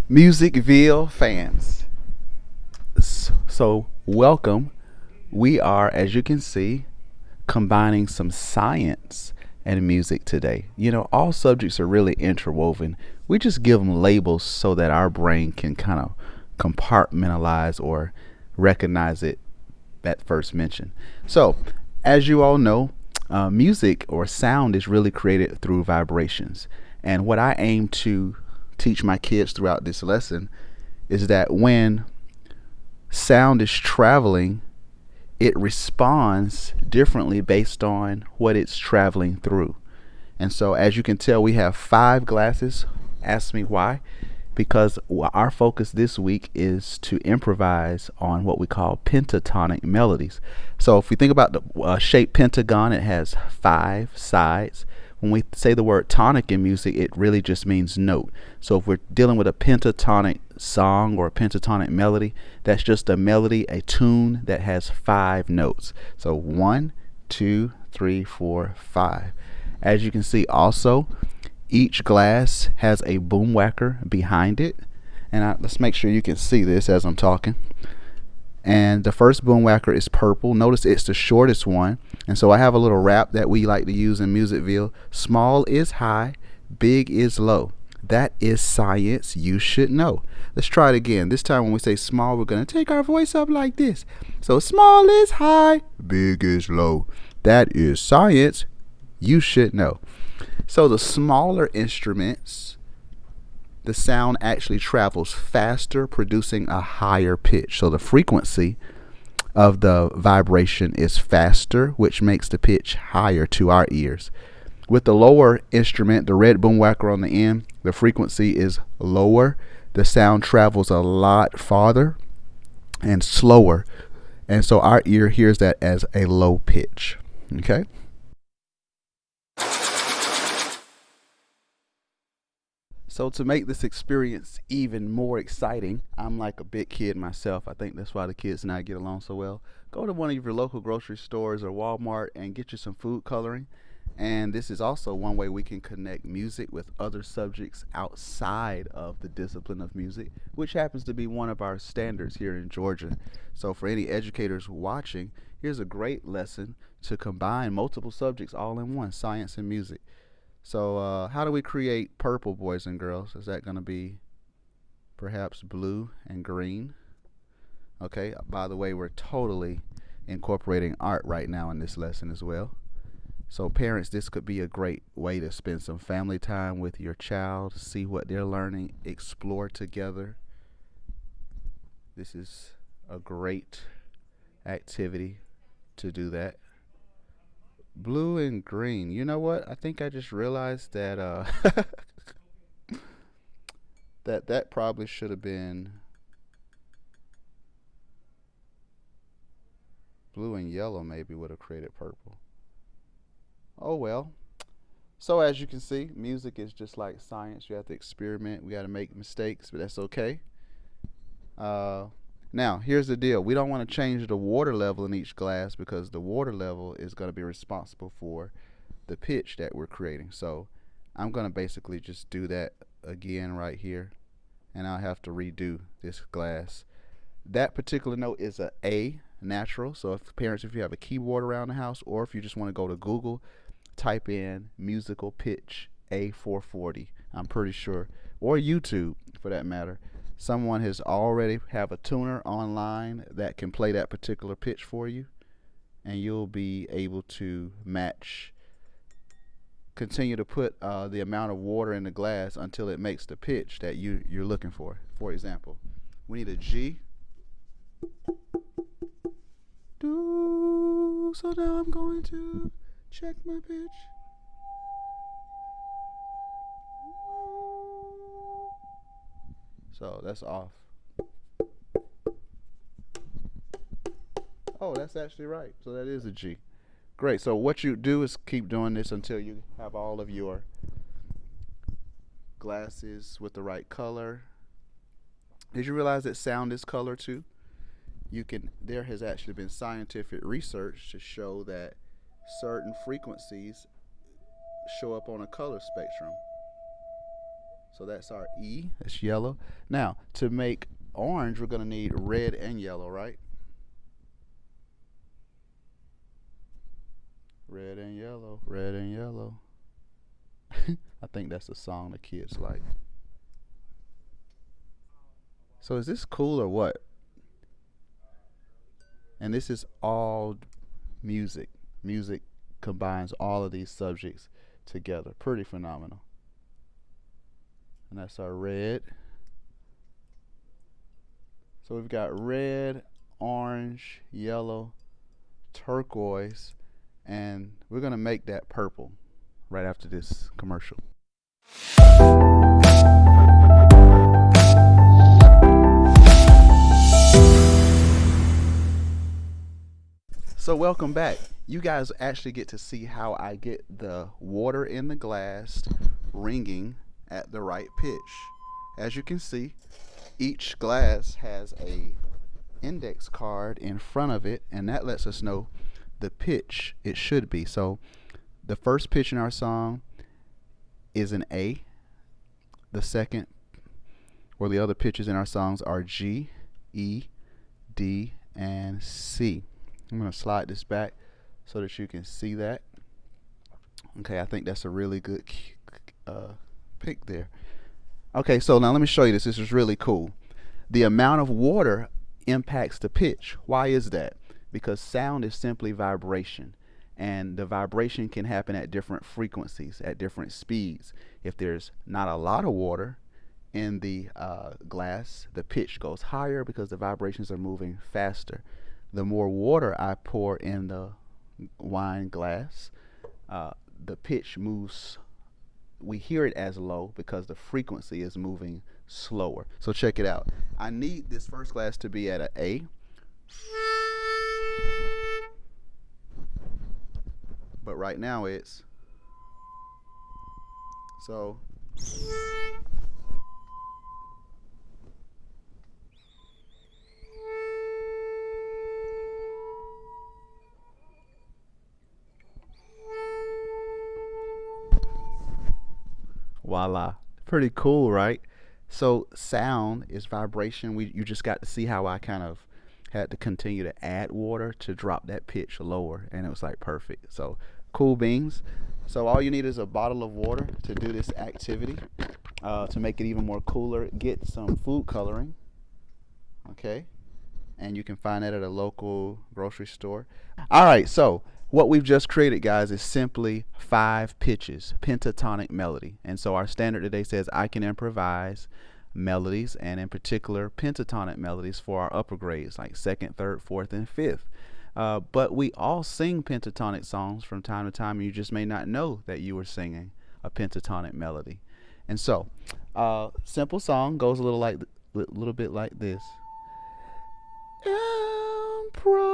Musicville fans. So, welcome. We are, as you can see, combining some science and music today. You know, all subjects are really interwoven. We just give them labels so that our brain can kind of compartmentalize or recognize it at first mention. So, as you all know, music or sound is really created through vibrations. And what I aim to teach my kids throughout this lesson is that when sound is traveling, it responds differently based on what it's traveling through. And so, as you can tell, we have five glasses. Ask me why. Because our focus this week is to improvise on what we call pentatonic melodies. So, if we think about the shape pentagon, it has five sides. When we say the word tonic in music, it really just means note. So if we're dealing with a pentatonic song or a pentatonic melody, that's just a melody, a tune that has five notes. So 1, 2, 3, 4, 5. As you can see also, each glass has a boom whacker behind it. And let's make sure you can see this as I'm talking. And the first boom whacker is purple. Notice it's the shortest one. And so I have a little rap that we like to use in Musicville. Small is high, big is low. That is science you should know. Let's try it again. This time when we say small, we're going to take our voice up like this. So small is high, big is low. That is science you should know. So the smaller instruments, the sound actually travels faster, producing a higher pitch. So the frequency of the vibration is faster, which makes the pitch higher to our ears. With the lower instrument, the red boom whacker on the end, the frequency is lower. The sound travels a lot farther and slower. And so our ear hears that as a low pitch. Okay? So to make this experience even more exciting, I'm like a big kid myself. I think that's why the kids and I get along so well. Go to one of your local grocery stores or Walmart and get you some food coloring. And this is also one way we can connect music with other subjects outside of the discipline of music, which happens to be one of our standards here in Georgia. So for any educators watching, here's a great lesson to combine multiple subjects all in one, science and music. So how do we create purple, boys and girls? Is that going to be perhaps blue and green? Okay, by the way, we're totally incorporating art right now in this lesson as well. So parents, this could be a great way to spend some family time with your child, see what they're learning, explore together. This is a great activity to do that. Blue and green. You know what? I think I just realized that that probably should have been blue and yellow. Maybe would have created purple. Oh well. So as you can see, music is just like science. You have to experiment. We got to make mistakes, but that's okay. Uh, Now, here's the deal. We don't want to change the water level in each glass because the water level is going to be responsible for the pitch that we're creating. So I'm going to basically just do that again right here, and I'll have to redo this glass. That particular note is a A natural. So if parents, if you have a keyboard around the house, or if you just want to go to Google, type in musical pitch A440. I'm pretty sure, or YouTube for that matter. Someone has already have a tuner online that can play that particular pitch for you, and you'll be able to match. Continue to put the amount of water in the glass until it makes the pitch that you're looking for. For example, we need a G. Do so now I'm going to check my pitch. So that's off. Oh, that's actually right. So that is a G. Great. So what you do is keep doing this until you have all of your glasses with the right color. Did you realize that sound is color too? There has actually been scientific research to show that certain frequencies show up on a color spectrum. So that's our E. That's yellow. Now, to make orange, we're going to need red and yellow, right? Red and yellow. Red and yellow. I think that's a song the kids like. So is this cool or what? And this is all music. Music combines all of these subjects together. Pretty phenomenal. And that's our red. So we've got red, orange, yellow, turquoise, and we're going to make that purple right after this commercial. So welcome back. You guys actually get to see how I get the water in the glass ringing at the right pitch. As you can see, each glass has a index card in front of it, and that lets us know the pitch it should be. So the first pitch in our song is an A. The second or the other pitches in our songs are G, E, D, and C. I'm going to slide this back so that you can see that. Okay, I think that's a really good pick there. Okay, so now let me show you this. This is really cool. The amount of water impacts the pitch. Why is that? Because sound is simply vibration, and the vibration can happen at different frequencies, at different speeds. If there's not a lot of water in the glass, the pitch goes higher because the vibrations are moving faster. The more water I pour in the wine glass, the pitch moves. We hear it as low because the frequency is moving slower. So check it out. I need this first glass to be at an A. But right now it's so. Voila. Pretty cool, right? So sound is vibration. You just got to see how I kind of had to continue to add water to drop that pitch lower, and it was like perfect. So cool beans. So all you need is a bottle of water to do this activity. To make it even more cooler, get some food coloring. Okay, and you can find that at a local grocery store. All right, so what we've just created, guys, is simply 5 pitches, pentatonic melody. And so our standard today says I can improvise melodies, and in particular pentatonic melodies for our upper grades like 2nd, 3rd, 4th, and 5th. But we all sing pentatonic songs from time to time, and you just may not know that you were singing a pentatonic melody. And so simple song goes a little bit like this. Improvise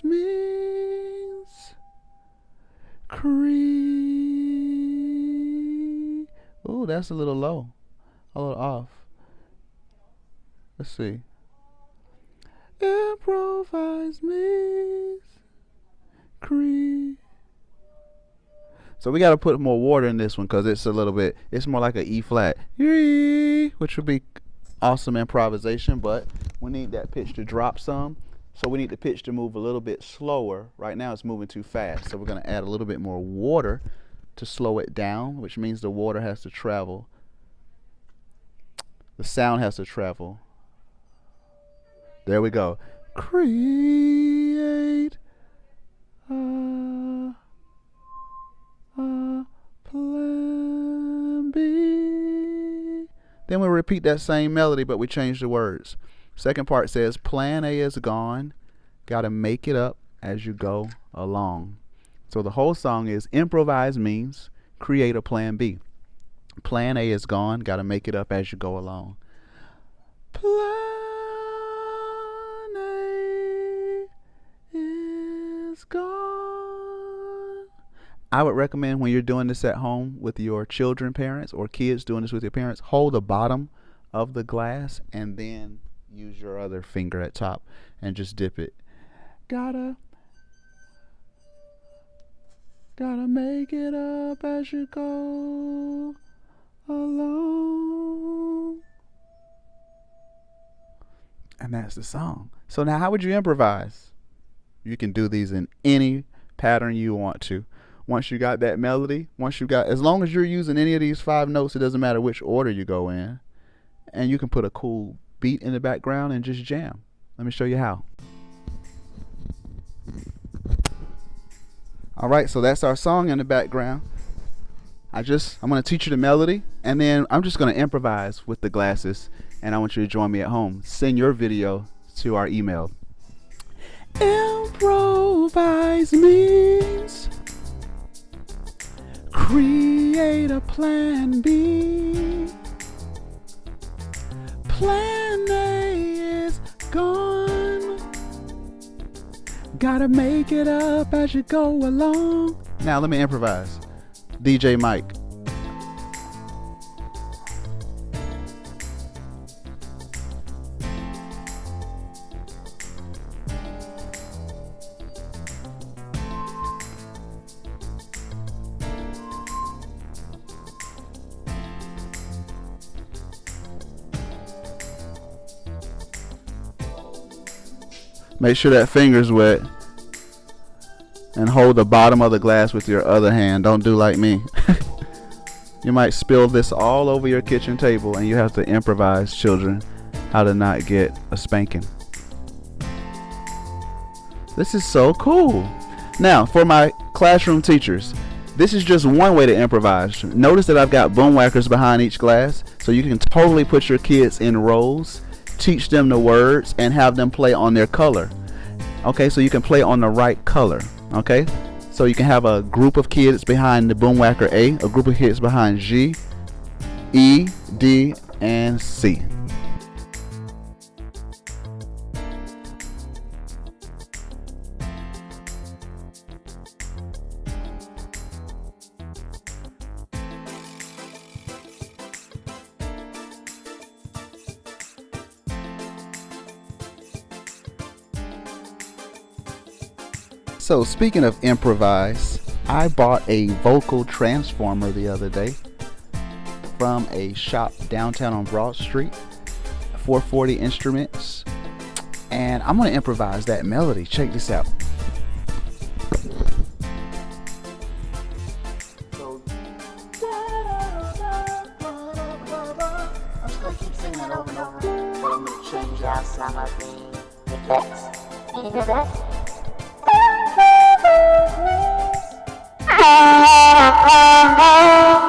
means Ooh, that's a little low, a little off. Let's see. Improvise means So we got to put more water in this one because it's it's more like an E flat, which would be awesome improvisation, but we need that pitch to drop some. So we need the pitch to move a little bit slower. Right now it's moving too fast. So we're going to add a little bit more water to slow it down, which means the water has to travel. The sound has to travel. There we go. Create a plan B. Then we'll repeat that same melody, but we change the words. Second part says, plan A is gone. Gotta make it up as you go along. So the whole song is improvise means create a plan B. Plan A is gone. Gotta make it up as you go along. Plan A is gone. I would recommend when you're doing this at home with your children, parents, or kids doing this with your parents, hold the bottom of the glass and then use your other finger at top and just dip it. Gotta Gotta make it up as you go along. And that's the song. So now how would you improvise? You can do these in any pattern you want to. Once you got that melody, as long as you're using any of these 5 notes, it doesn't matter which order you go in. And you can put a cool beat in the background and just jam. Let me show you how. Alright, so that's our song in the background. I'm going to teach you the melody, and then I'm just going to improvise with the glasses, and I want you to join me at home. Send your video to our email. Improvise means create a plan B. Plan A is gone. Gotta make it up as you go along. Now let me improvise. DJ Mike. Make sure that finger's wet. And hold the bottom of the glass with your other hand. Don't do like me. You might spill this all over your kitchen table, and you have to improvise, children, how to not get a spanking. This is so cool. Now, for my classroom teachers, this is just one way to improvise. Notice that I've got boom whackers behind each glass, so you can totally put your kids in rows, teach them the words, and have them play on their color. Okay, so you can play on the right color. Okay, so you can have a group of kids behind the boom whacker A, a group of kids behind G, E, D, and C. So speaking of improvise, I bought a vocal transformer the other day from a shop downtown on Broad Street, 440 Instruments, and I'm going to improvise that melody. Check this out. I'm just going to keep singing it over and over, but I'm going to change out some of the effects. Can you hear that? Ah, ah, ah, ah.